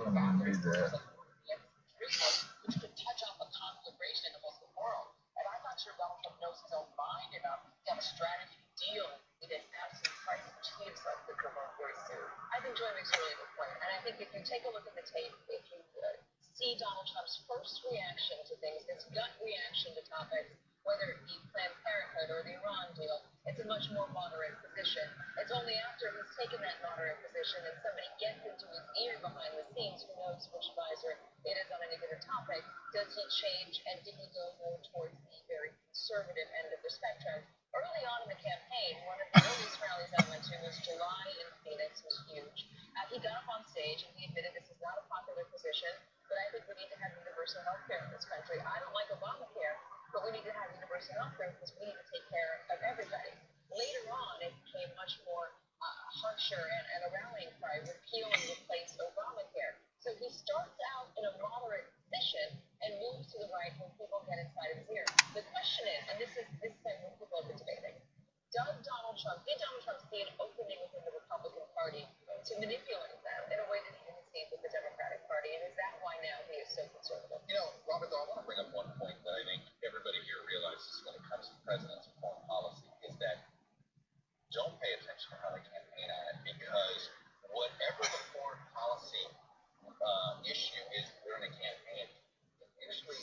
Need that. which could touch off a conflagration in the Muslim world. And I'm not sure Donald Trump knows his own mind enough to have a strategy to deal with an absolute crisis, which seems like it could come very soon. I think Joy makes a really good point. And I think if you take a look at the tape, if you see Donald Trump's first reaction to things, his gut reaction to topics, whether it be Planned Parenthood or the Iran deal, it's a much more moderate position. It's only after he's taken that moderate position that somebody gets into his ear behind the scenes, who knows which advisor it is on any given topic, does he change and did he go more towards the very conservative end of the spectrum? Early on in the campaign, one of the earliest rallies I went to was July in Phoenix, was huge. He got up on stage and he admitted this is not a popular position, but I think we need to have universal health care in this country. I don't like Obamacare, but we need to have universal health care because we need to take care of everybody. Later on, it became much more harsher and a rallying cry, repeal and replace Obamacare. So he starts out in a moderate position and moves to the right when people get inside of his ear. The question is, and this is when people have been debating, did Donald Trump see an opening within the Republican Party to manipulate them in a way that he didn't see with the Democratic Party? And is that why now he is so conservative? You know, Robert, though, I want to bring up one point that I think everybody here realizes when it comes to presidents and foreign policy is that don't pay attention to how they campaign on it, because whatever the foreign policy issue is during a campaign, it usually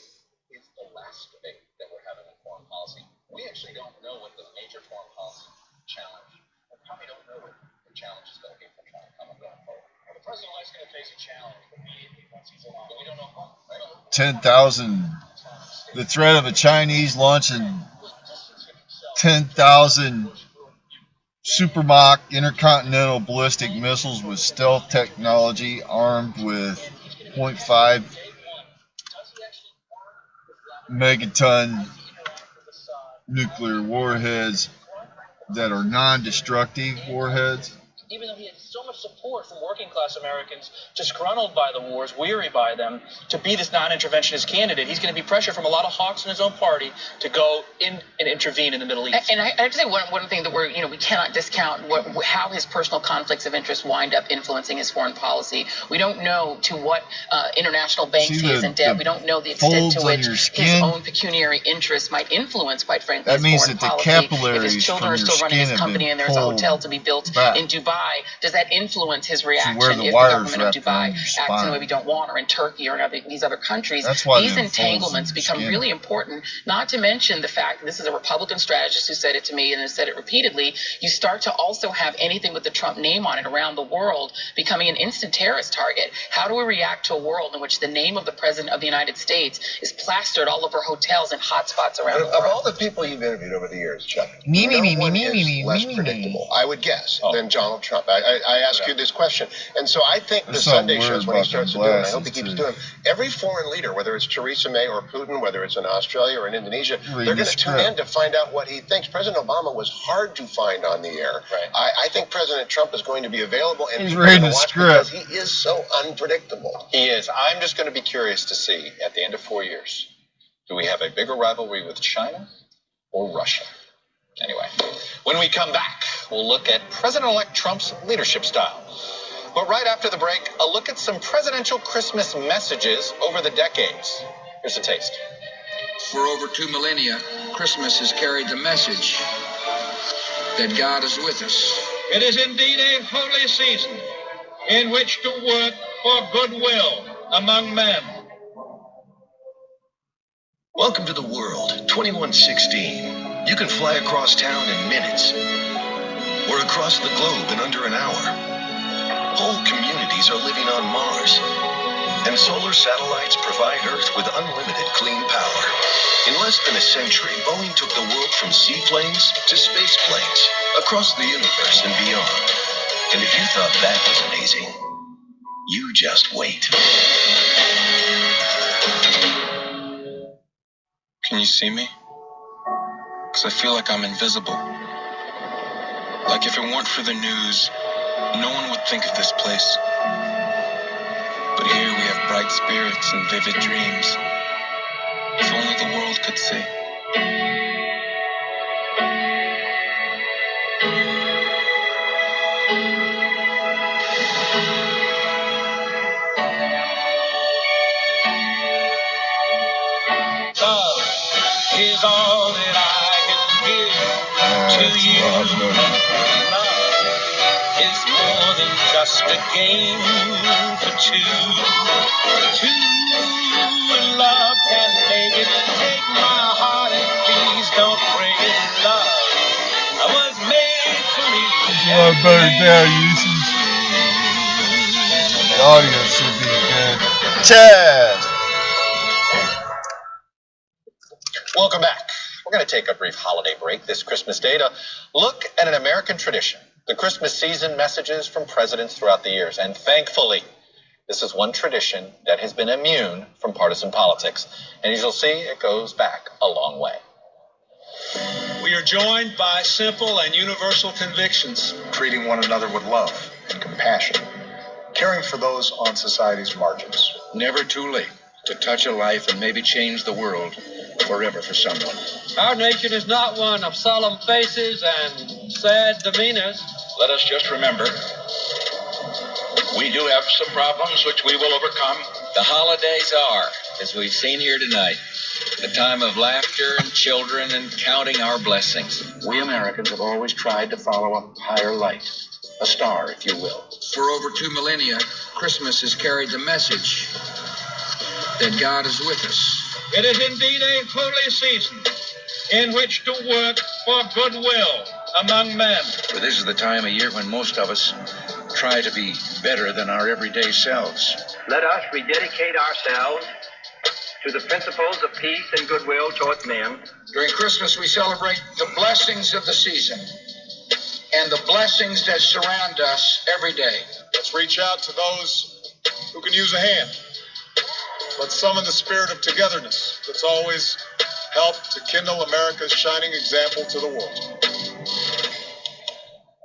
is the last debate that we're having in foreign policy. We actually don't know what the major foreign policy challenge, we probably don't know what the challenge is going to be for Trump coming going forward. Well, the president-elect's going to face a challenge immediately once he's along, but we don't know what, right? 10,000. The threat of a Chinese launching 10,000 Super Mach intercontinental ballistic missiles with stealth technology armed with 0.5 megaton nuclear warheads that are non-destructive warheads. Even though he had so much support from working class Americans, disgruntled by the wars, weary by them, to be this non-interventionist candidate, he's going to be pressured from a lot of hawks in his own party to go in and intervene in the Middle East. And I have to say one thing that we cannot discount how his personal conflicts of interest wind up influencing his foreign policy. We don't know to what international banks he is in debt. We don't know the extent to which his own pecuniary interests might influence, quite frankly, that his means foreign that policy. The capillaries if his children are still running his company and there's a hotel to be built in Dubai, does that influence his reaction if the government of Dubai acts in a way we don't want, or in Turkey or in these other countries? These entanglements become really important, not to mention the fact that this is a Republican strategist who said it to me and has said it repeatedly. You start to also have anything with the Trump name on it around the world becoming an instant terrorist target. How do we react to a world in which the name of the President of the United States is plastered all over hotels and hotspots around the world? Of all the people you've interviewed over the years, Chuck, no one is less predictable, I would guess, than Donald Trump. I ask you this question, and so I think the Sunday shows, when he starts to do it, and I hope he keeps doing them, every foreign leader, whether it's Theresa May or Putin, whether it's in Australia or in Indonesia, they're going to tune in to find out what he thinks. President Obama was hard to find on the air. Right. I think President Trump is going to be available, and he's people are going reading to the watch script. because he is so unpredictable. He is. I'm just going to be curious to see, at the end of 4 years, do we have a bigger rivalry with China or Russia? Anyway, when we come back, we'll look at President-elect Trump's leadership style. But right after the break, a look at some presidential Christmas messages over the decades. Here's a taste. For over 2 millennia, Christmas has carried the message that God is with us. It is indeed a holy season in which to work for goodwill among men. Welcome to the world, 2116. You can fly across town in minutes, or across the globe in under an hour. Whole communities are living on Mars, and solar satellites provide Earth with unlimited clean power. In less than a century, Boeing took the world from seaplanes to space planes, across the universe and beyond. And if you thought that was amazing, you just wait. Can you see me? Because I feel like I'm invisible. Like if it weren't for the news, no one would think of this place. But here we have bright spirits and vivid dreams. If only the world could see. is all that I can give to you. Love is more than just a game for two. Two in love can make it. Take my heart and please don't break it. Love was made for me. There's a lot of better dad uses. The audio should be good. Chad! Welcome back. We're going to take a brief holiday break this Christmas Day to look at an American tradition, the Christmas season messages from presidents throughout the years. And thankfully, this is one tradition that has been immune from partisan politics. And as you'll see, it goes back a long way. We are joined by simple and universal convictions. Treating one another with love and compassion. Caring for those on society's margins. Never too late to touch a life and maybe change the world forever for someone. Our nation is not one of solemn faces and sad demeanors. Let us just remember, we do have some problems which we will overcome. The holidays are, as we've seen here tonight, a time of laughter and children and counting our blessings. We Americans have always tried to follow a higher light, a star, if you will. For over 2 millennia, Christmas has carried the message that God is with us. It is indeed a holy season in which to work for goodwill among men. For this is the time of year when most of us try to be better than our everyday selves. Let us rededicate ourselves to the principles of peace and goodwill towards men. During Christmas, we celebrate the blessings of the season and the blessings that surround us every day. Let's reach out to those who can use a hand. Let's summon the spirit of togetherness that's always helped to kindle America's shining example to the world.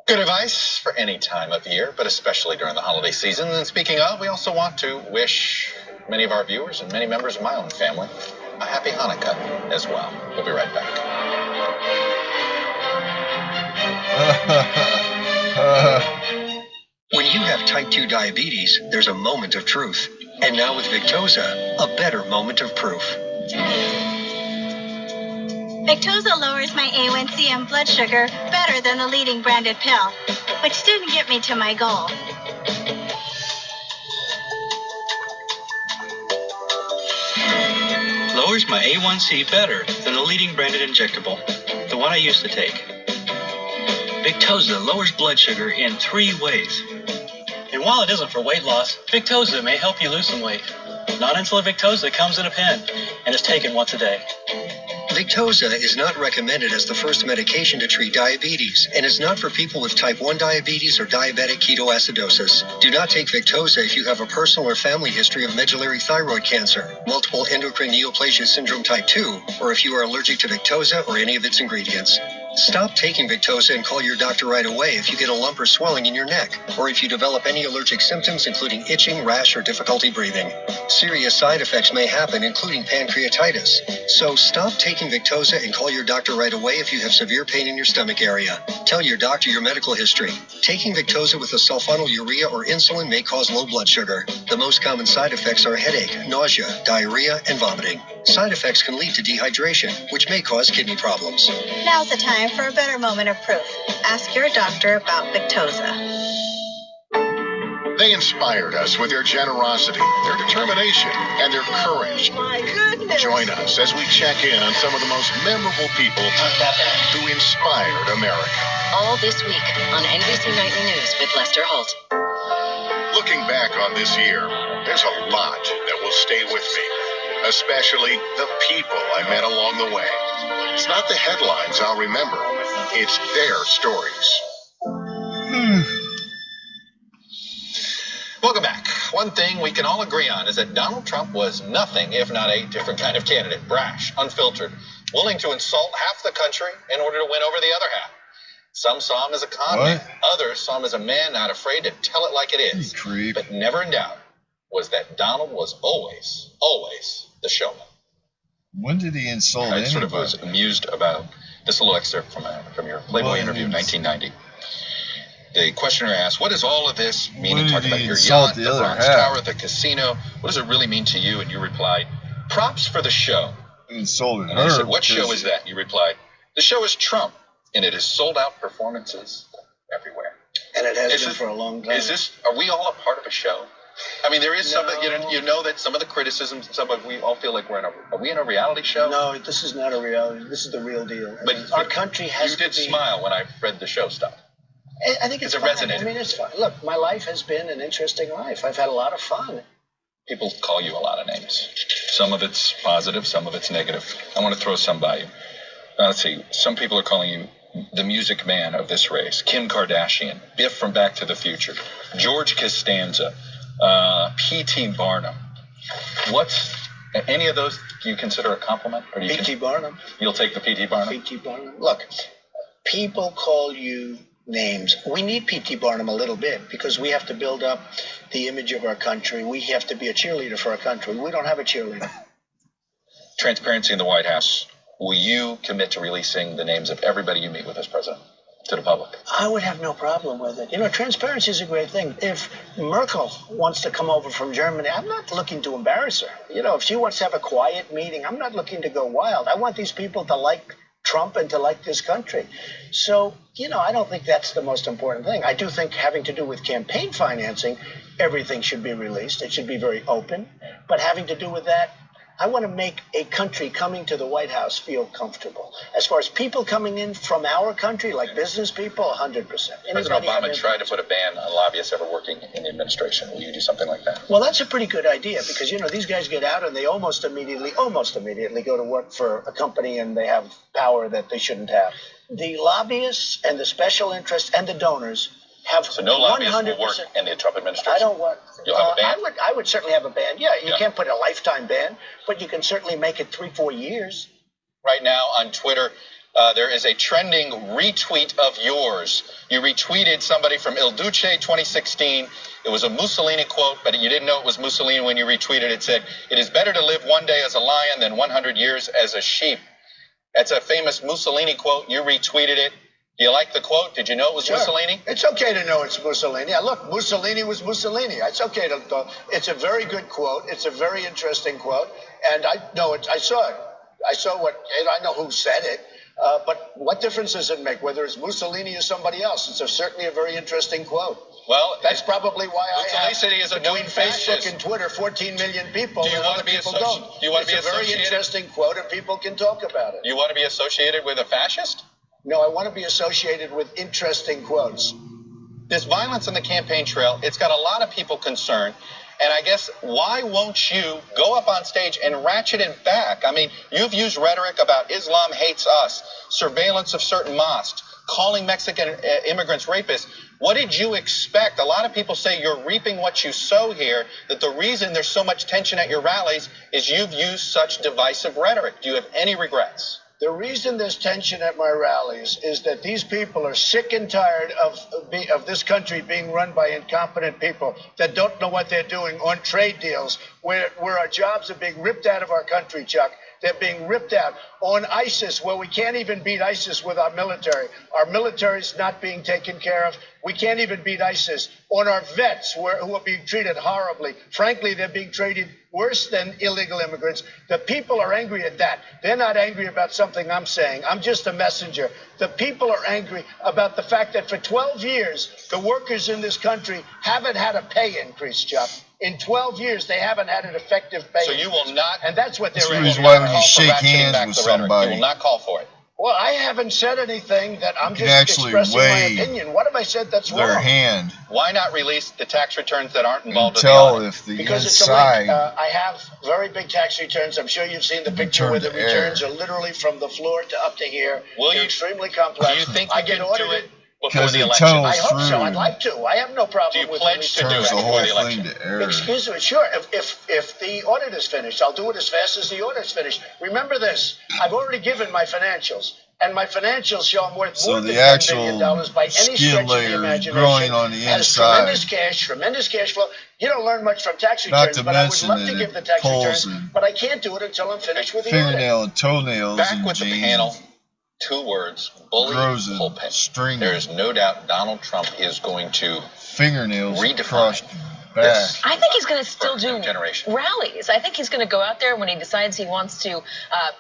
Good advice for any time of year, but especially during the holiday season. And speaking of, we also want to wish many of our viewers and many members of my own family a happy Hanukkah as well. We'll be right back. When you have type 2 diabetes, there's a moment of truth. And now with Victoza, a better moment of proof. Victoza lowers my A1C and blood sugar better than the leading branded pill, which didn't get me to my goal. Lowers my A1C better than the leading branded injectable, the one I used to take. Victoza lowers blood sugar in 3 ways. And while it isn't for weight loss, Victoza may help you lose some weight. Non-insulin Victoza comes in a pen and is taken once a day. Victoza is not recommended as the first medication to treat diabetes and is not for people with type 1 diabetes or diabetic ketoacidosis. Do not take Victoza if you have a personal or family history of medullary thyroid cancer, multiple endocrine neoplasia syndrome type 2, or if you are allergic to Victoza or any of its ingredients. Stop taking Victoza and call your doctor right away if you get a lump or swelling in your neck, or if you develop any allergic symptoms including itching, rash, or difficulty breathing. Serious side effects may happen, including pancreatitis. So stop taking Victoza and call your doctor right away if you have severe pain in your stomach area. Tell your doctor your medical history. Taking Victoza with a sulfonylurea or insulin may cause low blood sugar. The most common side effects are headache, nausea, diarrhea, and vomiting. Side effects can lead to dehydration, which may cause kidney problems. Now's the time for a better moment of proof. Ask your doctor about Victoza. They inspired us with their generosity, their determination, and their courage. My goodness! Join us as we check in on some of the most memorable people who inspired America. All this week on NBC Nightly News with Lester Holt. Looking back on this year, there's a lot that will stay with me, especially the people I met along the way. It's not the headlines I'll remember, it's their stories. Welcome back. One thing we can all agree on is that Donald Trump was nothing if not a different kind of candidate. Brash, unfiltered, willing to insult half the country in order to win over the other half. Some saw him as a con man. Others saw him as a man not afraid to tell it like it is. But never in doubt was that Donald was always the showman. When did he insult I anybody? sort of was amused about this little excerpt from your Playboy interview in 1990. The questioner asked, what does all of this mean? You talked about your yacht, the Bronx Tower, the casino. What does it really mean to you? And you replied, props for the show. insulted And I said, her. what show is that? You replied, the show is Trump, and it has sold out performances everywhere. And it has Is been it- for a long time. Are we all a part of a show? I mean, there is something, you know that some of the criticisms, we all feel like are we in a reality show? No, this is not a reality. This is the real deal. But Our country has you did to be... smile when I read the show stuff. I think it's It fine. resonated. I mean, it's fine. Look, my life has been an interesting life. I've had a lot of fun. People call you a lot of names. Some of it's positive, some of it's negative. I want to throw some by you. Let's see. Some people are calling you the music man of this race. Kim Kardashian, Biff from Back to the Future, George Costanza, P.T. Barnum. What's any of those? Do you consider a compliment? Or do you P.T. Barnum. You'll take the P.T. Barnum. P.T. Barnum. Look, people call you names. We need P.T. Barnum a little bit because we have to build up the image of our country. We have to be a cheerleader for our country. We don't have a cheerleader. Transparency in the White House. Will you commit to releasing the names of everybody you meet with as president to the public? I would have no problem with it. You know, transparency is a great thing. If Merkel wants to come over from Germany, I'm not looking to embarrass her. You know, if she wants to have a quiet meeting, I'm not looking to go wild. I want these people to like Trump and to like this country. So, you know, I don't think that's the most important thing. I do think having to do with campaign financing, everything should be released. It should be very open. But having to do with that, I want to make a country coming to the White House feel comfortable. As far as people coming in from our country, like business people, 100%. President Obama tried to put a ban on lobbyists ever working in the administration. Will you do something like that? Well, that's a pretty good idea because, you know, these guys get out and they almost immediately go to work for a company and they have power that they shouldn't have. The lobbyists and the special interests and the donors have So no lobbyists 100%. will work in the Trump administration? I don't want. You'll have a ban? I would certainly have a ban. Yeah, you can't put a lifetime ban, but you can certainly make it 3-4 years. Right now on Twitter, there is a trending retweet of yours. You retweeted somebody from Il Duce 2016. It was a Mussolini quote, but you didn't know it was Mussolini when you retweeted it. It said, "It is better to live one day as a lion than 100 years as a sheep." That's a famous Mussolini quote. You retweeted it. Do you like the quote? Did you know it was Sure. Mussolini? It's okay to know it's Mussolini. Yeah, look, Mussolini was Mussolini. It's okay to. It's a very good quote. It's a very interesting quote, and I know it. I saw it. I saw what, and I know who said it. But what difference does it make whether it's Mussolini or somebody else? It's certainly a very interesting quote. Well, that's probably why I have Mussolini is a between known Facebook fascist. and Twitter 14 million people. Do you and want other to be people associ- don't. do you want to be It's a very associated- interesting quote, and people can talk about it. You want to be associated with a fascist? No, I want to be associated with interesting quotes. This violence on the campaign trail, it's got a lot of people concerned. And I guess, why won't you go up on stage and ratchet it back? I mean, you've used rhetoric about Islam hates us, surveillance of certain mosques, calling Mexican immigrants rapists. What did you expect? A lot of people say you're reaping what you sow here, that the reason there's so much tension at your rallies is you've used such divisive rhetoric. Do you have any regrets? The reason there's tension at my rallies is that these people are sick and tired of this country being run by incompetent people that don't know what they're doing on trade deals where our jobs are being ripped out of our country, Chuck. They're being ripped out on ISIS, where we can't even beat ISIS with our military. Our military's not being taken care of. We can't even beat ISIS. On our vets, who are being treated horribly. Frankly, they're being treated worse than illegal immigrants. The people are angry at that. They're not angry about something I'm saying. I'm just a messenger. The people are angry about the fact that for 12 years, the workers in this country haven't had a pay increase, Chuck. In 12 years, they haven't had an effective pay increase. So you will not... And that's what they're That's the angry reason why when about. you shake hands with somebody, You will not call for it. Well, I haven't said anything that I'm can just actually expressing my wave opinion. What have I said that's their wrong? hand Why not release the tax returns that aren't and involved in the tell audit? if the Because it's a link. inside I have very big tax returns. I'm sure you've seen the picture where the Return to returns are literally from the floor to up to here. Will They're you- extremely complex. Do you think I you get can do audited. it before because the it election? tunnels I hope so. through, I'd like to. I have no problem Do you with pledge to do turns it the before whole the thing election? to error. Excuse me, sure. If the audit is finished, I'll do it as fast as the audit is finished. Remember this: I've already given my financials, and my financials show I'm worth So more the than $10 actual billion by any skin stretch of layer the is imagination. growing on the Has inside. tremendous cash flow. You don't learn much from tax Not returns, to but I would mention love that to it give the tax pulls returns, and but I can't do it until I'm finished with the audit. fingernail and toenails Back and with the jeans. panel. 2 words: bully Grows a pulpit. string There of is no doubt Donald Trump is going to fingernails redefine across back. I think he's going to still do generation. rallies. I think he's going to go out there when he decides he wants to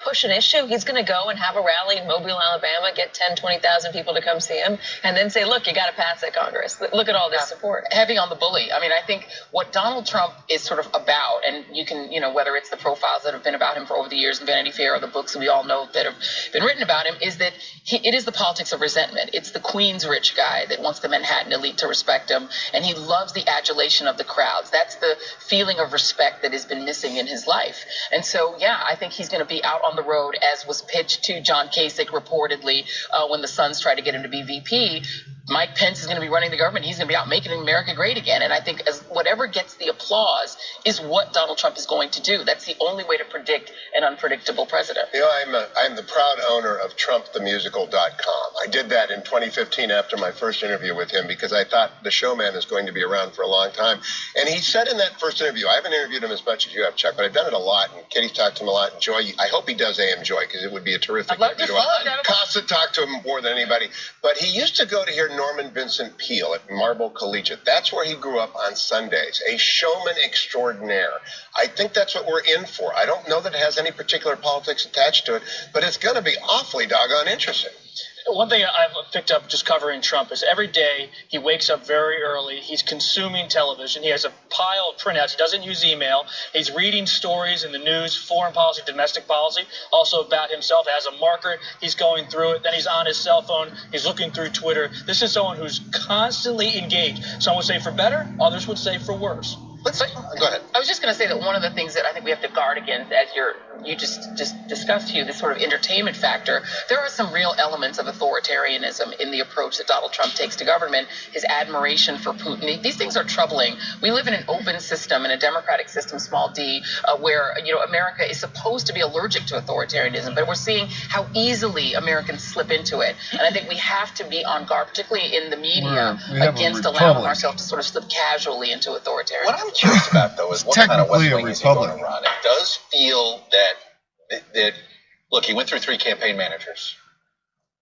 push an issue. He's going to go and have a rally in Mobile, Alabama, get 10, 20,000 people to come see him, and then say, look, you got to pass it, Congress. Look at all this support. Heavy on the bully. I mean, I think what Donald Trump is sort of about, and you can, whether it's the profiles that have been about him for over the years in Vanity Fair or the books that we all know that have been written about him, is that it is the politics of resentment. It's the Queens rich guy that wants the Manhattan elite to respect him, and he loves the adulation of the crowds. That's the feeling of respect that has been missing in his life. And so, yeah, I think he's going to be out on the road, as was pitched to John Kasich reportedly when the Suns tried to get him to be VP. Mike Pence is going to be running the government. He's going to be out making America great again. And I think as whatever gets the applause is what Donald Trump is going to do. That's the only way to predict an unpredictable president. I'm the proud owner of TrumpTheMusical.com. I did that in 2015 after my first interview with him because I thought the showman is going to be around for a long time. And he said in that first interview, I haven't interviewed him as much as you have, Chuck, but I've done it a lot. And Kitty's talked to him a lot. And Joy, I hope he does AM Joy because it would be a terrific interview. Costa talked to him more than anybody. But he used to go to hear Norman Vincent Peale at Marble Collegiate. That's where he grew up on Sundays, a showman extraordinaire. I think that's what we're in for. I don't know that it has any particular politics attached to it, but it's going to be awfully doggone interesting. One thing I've picked up just covering Trump is every day he wakes up very early. He's consuming television. He has a pile of printouts. He doesn't use email. He's reading stories in the news, foreign policy, domestic policy, also about himself. As a marker, he's going through it. Then he's on his cell phone. He's looking through Twitter. This is someone who's constantly engaged. Some would say for better. Others would say for worse. Go ahead. I was just going to say that one of the things that I think we have to guard against, as you just discussed here, this sort of entertainment factor, there are some real elements of authoritarianism in the approach that Donald Trump takes to government, his admiration for Putin. These things are troubling. We live in an open system, in a democratic system, small d, where America is supposed to be allergic to authoritarianism, but we're seeing how easily Americans slip into it. And I think we have to be on guard, particularly in the media, against allowing ourselves to sort of slip casually into authoritarianism. What I'm curious about, though, is what kind of West Wing is he going to run? It does feel that look, he went through 3 campaign managers.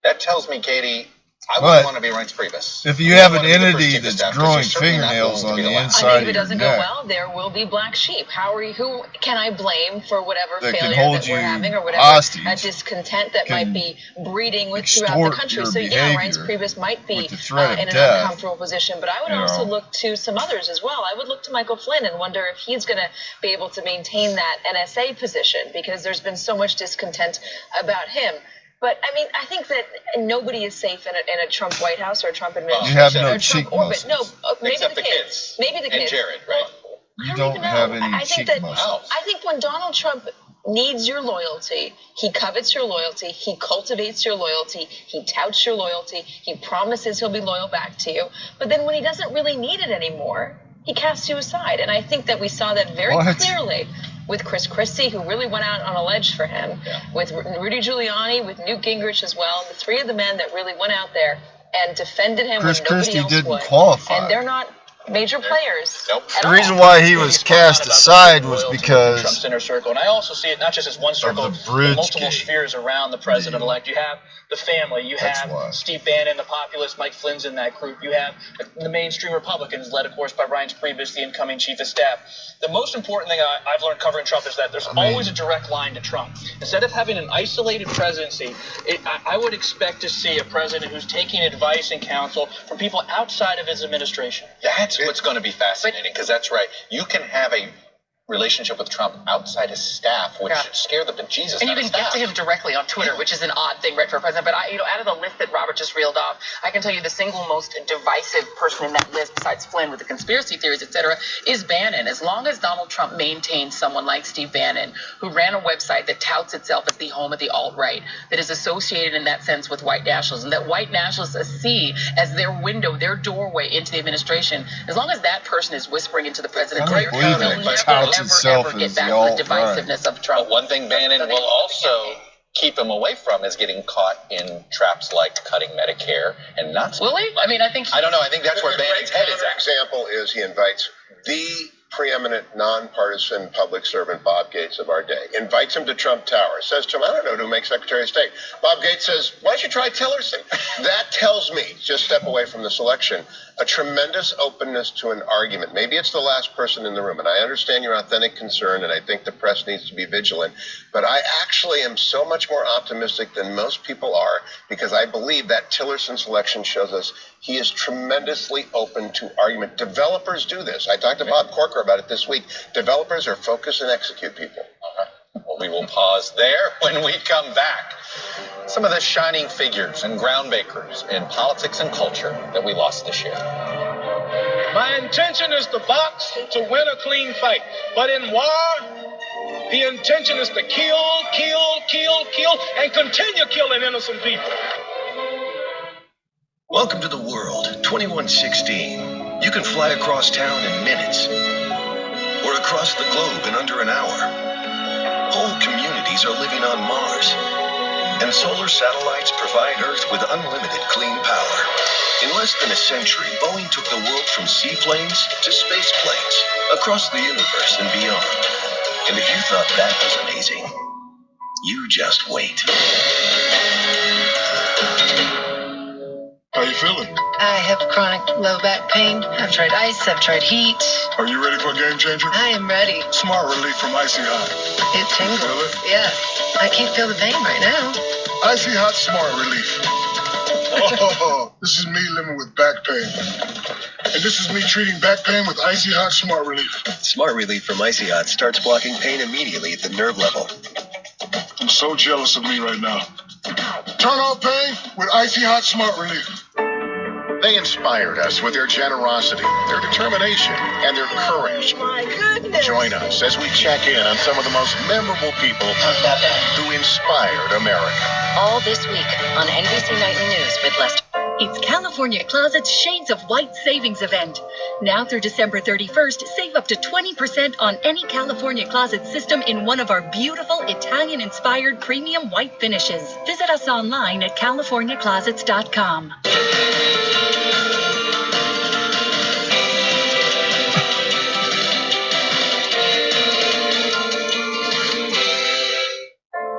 That tells me, Katie, I wouldn't want to be Reince Priebus. If you have an entity that's growing fingernails on the inside if it doesn't go well, there will be black sheep. Who can I blame for whatever failure that we're having or whatever discontent that might be breeding throughout the country? So yeah, Reince Priebus might be in an uncomfortable position, but I would also look to some others as well. I would look to Michael Flynn and wonder if he's going to be able to maintain that NSA position because there's been so much discontent about him. But, I mean, I think that nobody is safe in a Trump White House or a Trump administration. You have no or cheek orbit. muscles. No, maybe the kids. Maybe the kids. And Jared, right? You don't have any cheek muscles. I think when Donald Trump needs your loyalty, he covets your loyalty, he cultivates your loyalty, he touts your loyalty, he promises he'll be loyal back to you. But then when he doesn't really need it anymore, he casts you aside. And I think that we saw that very clearly with Chris Christie, who really went out on a ledge for him, with Rudy Giuliani, with Newt Gingrich as well, the 3 of the men that really went out there and defended him when nobody else would. Qualify. And they're not major players. The reason why he was cast aside was because Trump's inner circle, and I also see it not just as one circle, but multiple spheres around the president-elect. You have the family, you have Steve Bannon, the populist, Mike Flynn's in that group. You have the mainstream Republicans, led, of course, by Reince Priebus, the incoming chief of staff. The most important thing I've learned covering Trump is that there's always a direct line to Trump. Instead of having an isolated presidency, I would expect to see a president who's taking advice and counsel from people outside of his administration. That's what's going to be fascinating, because that's right. You can have a relationship with Trump outside his staff, which scare the bejesus and out you of can get to him directly on Twitter, which is an odd thing, right, for a president. But out of the list that Robert just reeled off, I can tell you the single most divisive person in that list, besides Flynn with the conspiracy theories, etc., is Bannon. As long as Donald Trump maintains someone like Steve Bannon, who ran a website that touts itself as the home of the alt-right, that is associated in that sense with white nationalism, that white nationalists see as their window, their doorway into the administration, as long as that person is whispering into the president's ear, he'll never get back to the divisiveness of Trump. But one thing Bannon will also keep him away from is getting caught in traps like cutting Medicare and not. Will he? I mean, I don't know. I think that's where Bannon's head is at. Example is he invites the preeminent nonpartisan public servant Bob Gates of our day, invites him to Trump Tower, says to him, I don't know who makes Secretary of State. Bob Gates says, why don't you try Tillerson? That tells me, just step away from this election, a tremendous openness to an argument. Maybe it's the last person in the room, and I understand your authentic concern, and I think the press needs to be vigilant, but I actually am so much more optimistic than most people are, because I believe that Tillerson selection shows us he is tremendously open to argument. Developers do this. I talked to Bob Corker about it this week. Developers are focus and execute people. Well, we will pause there. When we come back, some of the shining figures and groundbreakers in politics and culture that we lost this year. My intention is to box to win a clean fight. But in war, the intention is to kill, and continue killing innocent people. Welcome to the world, 2116. You can fly across town in minutes, or across the globe in under an hour. Whole communities are living on Mars, and solar satellites provide Earth with unlimited clean power. In less than a century, Boeing took the world from seaplanes to space planes, across the universe and beyond. And if you thought that was amazing, you just wait. How you feeling? I have chronic low back pain. I've tried ice, I've tried heat. Are you ready for a game changer? I am ready. Smart Relief from Icy Hot. It tingles. Feel it? Yes. I can't feel the pain right now. Icy Hot Smart Relief. Oh, this is me living with back pain. And this is me treating back pain with Icy Hot Smart Relief. Smart Relief from Icy Hot starts blocking pain immediately at the nerve level. I'm so jealous of me right now. Turn off pain with Icy Hot Smart Relief. They inspired us with their generosity, their determination, and their courage. My goodness. Join us as we check in on some of the most memorable people who inspired America. All this week on NBC Nightly News with Lester. It's California Closet's Shades of White Savings Event. Now through December 31st, save up to 20% on any California Closet system in one of our beautiful Italian-inspired premium white finishes. Visit us online at californiaclosets.com.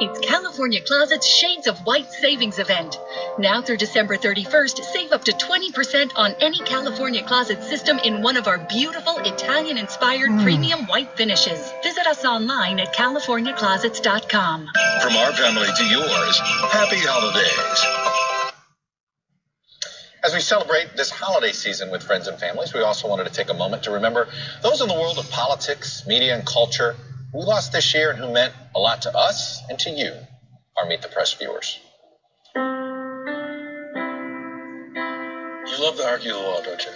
It's California Closet's Shades of White Savings Event. Now through December 31st, save up to 20% on any California Closet system in one of our beautiful Italian-inspired premium white finishes. Visit us online at californiaclosets.com. From our family to yours, happy holidays. As we celebrate this holiday season with friends and families, we also wanted to take a moment to remember those in the world of politics, media, and culture who we lost this year and who meant a lot to us and to you, our Meet the Press viewers. You love to argue the law, don't you?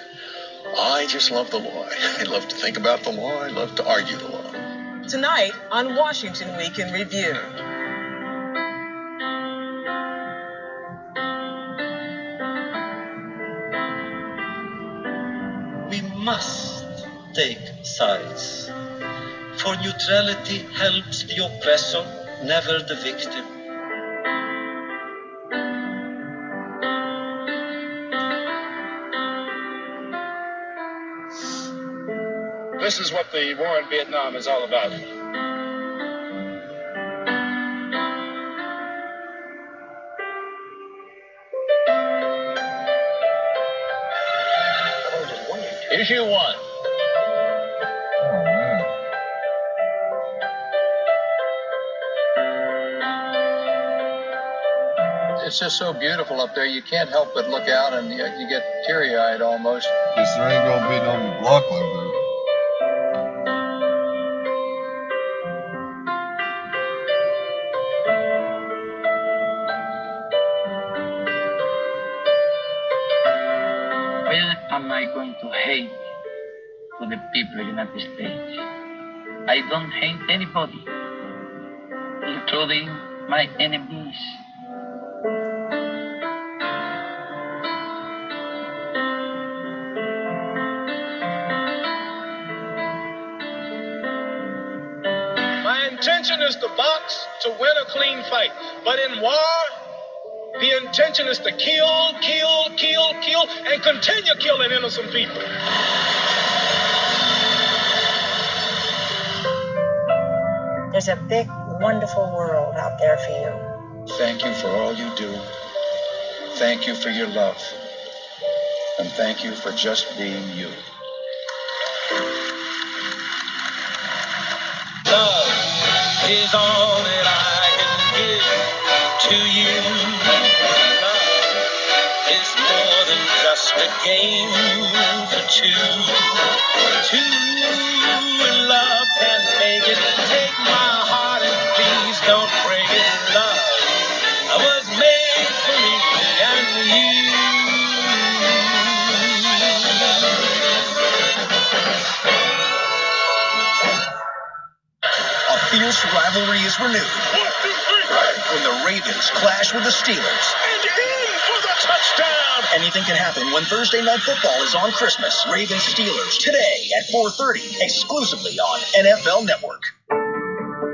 I just love the law. I love to think about the law. I love to argue the law. Tonight on Washington Week in Review. We must take sides. For neutrality helps the oppressor, never the victim. This is what the war in Vietnam is all about. Issue 1. It's just so beautiful up there. You can't help but look out, and you get teary-eyed almost. Guess there ain't gonna be no McLaughlin there. Why am I going to hate to the people of the United States? I don't hate anybody, including my enemies. My intention is to box to win a clean fight. But in war, the intention is to kill, and continue killing innocent people. There's a big, wonderful world out there for you. Thank you for all you do. Thank you for your love. And thank you for just being you. Love is all that I can give to you. Love is more than just a game for two. Two in love can make it. Take my heart and please don't break it. Love, I was made for me and you. A fierce rivalry is renewed when the Ravens clash with the Steelers. And in for the touchdown! Anything can happen when Thursday Night Football is on Christmas. Ravens-Steelers today at 4:30, exclusively on NFL Network.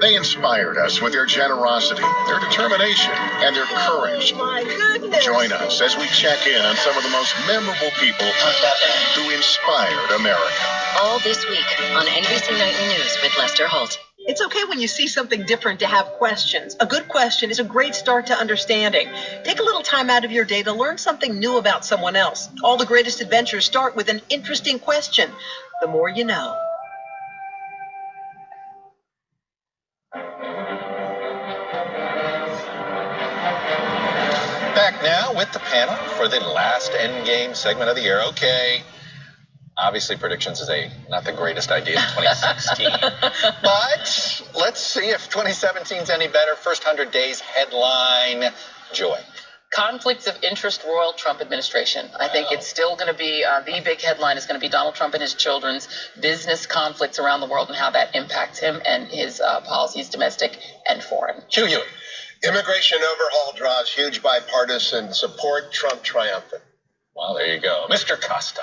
They inspired us with their generosity, their determination, and their courage. My goodness! Join us as we check in on some of the most memorable people who inspired America. All this week on NBC Nightly News with Lester Holt. It's okay when you see something different to have questions. A good question is a great start to understanding. Take a little time out of your day to learn something new about someone else. All the greatest adventures start with an interesting question. The more you know. Back now with the panel for the last Endgame segment of the year. Okay. Obviously, predictions is not the greatest idea in 2016. But let's see if 2017 is any better. First 100 days headline, Joy. Conflicts of interest, royal Trump administration. I think it's still going to be, the big headline is going to be Donald Trump and his children's business conflicts around the world and how that impacts him and his policies, domestic and foreign. Hugh Hewitt. Immigration overhaul draws huge bipartisan support. Trump triumphant. Well, there you go. Mr. Costa.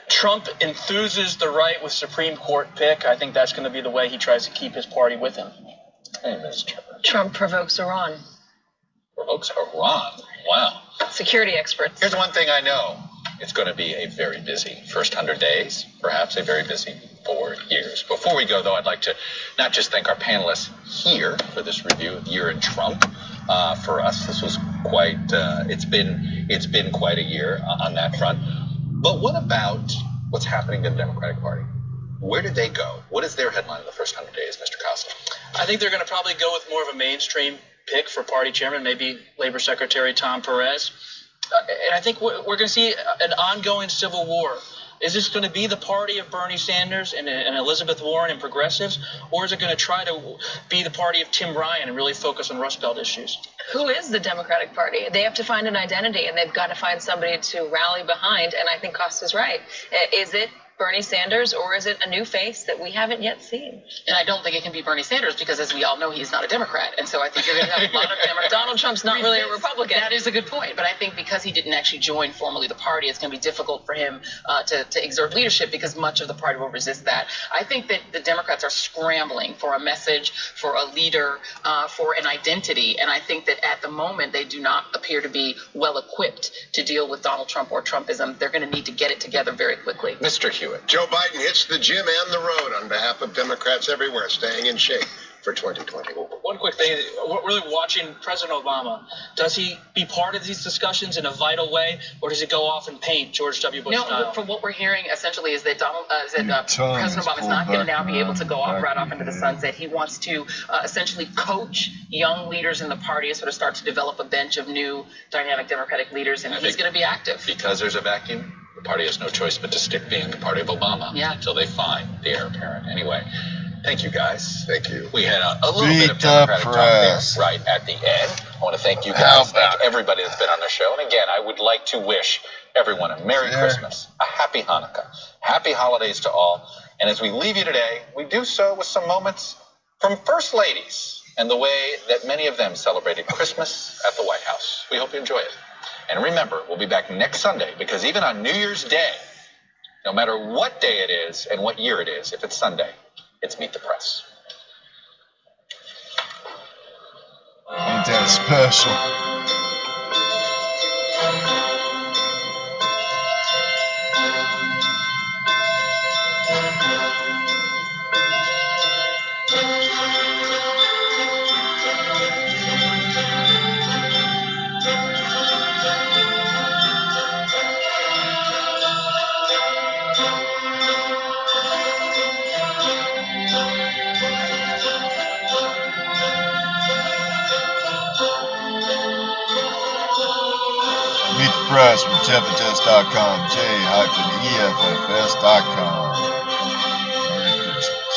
Trump enthuses the right with Supreme Court pick. I think that's going to be the way he tries to keep his party with him. Hey, Mr. Trump provokes Iran. Provokes Iran? Wow. Security experts. Here's one thing I know. It's going to be a very busy first 100 days, perhaps a very busy 4 years. Before we go, though, I'd like to not just thank our panelists here for this review of Year in Trump. For us, this was quite, it's been quite a year on that front. But what about what's happening in the Democratic Party? Where did they go? What is their headline in the first 100 days, Mr. Costa? I think they're going to probably go with more of a mainstream pick for party chairman, maybe Labor Secretary Tom Perez. And I think we're going to see an ongoing civil war. Is this going to be the party of Bernie Sanders and Elizabeth Warren and progressives, or is it going to try to be the party of Tim Ryan and really focus on Rust Belt issues? Who is the Democratic Party? They have to find an identity, and they've got to find somebody to rally behind, and I think Costa's right. Is it Bernie Sanders, or is it a new face that we haven't yet seen? And I don't think it can be Bernie Sanders because, as we all know, he's not a Democrat. And so I think you're going to have a lot of Democrats. Donald Trump's not really a Republican. That is a good point. But I think because he didn't actually join formally the party, it's going to be difficult for him to exert leadership because much of the party will resist that. I think that the Democrats are scrambling for a message, for a leader, for an identity. And I think that at the moment, they do not appear to be well equipped to deal with Donald Trump or Trumpism. They're going to need to get it together very quickly. Mr. Hewitt. Joe Biden hits the gym and the road on behalf of Democrats everywhere, staying in shape for 2020. One quick thing, we're really watching President Obama. Does he be part of these discussions in a vital way, or does he go off and paint George W. Bush style? No, from what we're hearing, essentially, is that President Obama is not going to now be able to go right off into the sunset. He wants to essentially coach young leaders in the party and sort of start to develop a bench of new dynamic Democratic leaders, and he's going to be active. Because there's a vacuum, the party has no choice but to stick being the party of Obama until they find the heir apparent. Anyway, thank you, guys. Thank you. We had a little bit of Democratic talk there right at the end. I want to thank you guys, thank everybody that's been on the show. And again, I would like to wish everyone a Merry Christmas, a Happy Hanukkah, Happy Holidays to all. And as we leave you today, we do so with some moments from First Ladies and the way that many of them celebrated Christmas at the White House. We hope you enjoy it. And remember, we'll be back next Sunday because even on New Year's Day, no matter what day it is and what year it is, if it's Sunday, it's Meet the Press. Ain't that special? Meet the press with JeffandJess.com, J-EFFS.com. Merry Christmas.